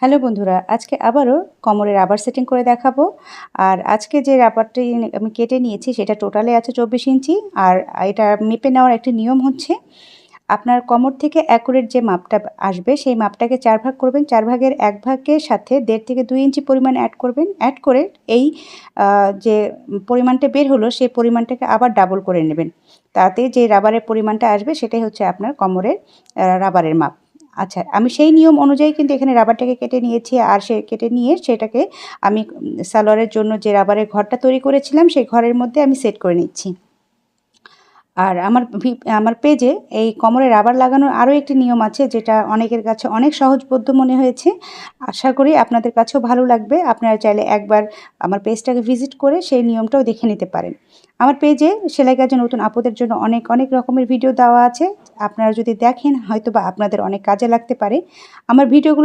Hello বন্ধুরা, আজকে আবারও কোমরের রাবার সেটিং করে দেখাবো। আর আজকে যে রাবারটি আমি কেটে নিয়েছি সেটা টোটালে আছে 24 ইঞ্চি। আর এটা মেপে নেওয়ার একটি নিয়ম হচ্ছে, আপনার কোমর থেকে অ্যাকুরেট যে মাপটা আসবে সেই মাপটাকে 4 ভাগ করবেন। 4 ভাগের 1 ভাগের সাথে 1.5 থেকে 2 ইঞ্চি পরিমাণ অ্যাড করবেন। অ্যাড করে এই যে পরিমাণটা বের হলো সেই পরিমাণটাকে আবার ডাবল করে নেবেন। তাতে যে রাবারের পরিমাণটা আসবে সেটাই হচ্ছে আপনার কোমরের রাবারের মাপ। আচ্ছা, আমি সেই নিয়ম অনুযায়ী কিন্তু এখানে রাবারটাকে কেটে নিয়েছি। আর কেটে নিয়ে সেটাকে আমি সালোয়ারের জন্য যে রাবারের ঘরটা তৈরি করেছিলাম সেই ঘরের মধ্যে আমি সেট করে নিচ্ছি। আর আমার পেজে এই কোমরে রাবার লাগানোর আরও একটি নিয়ম আছে, যেটা অনেকের কাছে অনেক সহজবোধ্য মনে হয়েছে। আশা করি আপনাদের কাছেও ভালো লাগবে। আপনারা চাইলে একবার আমার পেজটাকে ভিজিট করে সেই নিয়মটাও দেখে নিতে পারেন। আমার পেজে সেলাই কাজে নতুন আপুদের জন্য অনেক অনেক রকমের ভিডিও দেওয়া আছে। আপনারা যদি দেখেন হয়তোবা আপনাদের অনেক কাজে লাগতে পারে। আমার ভিডিওগুলো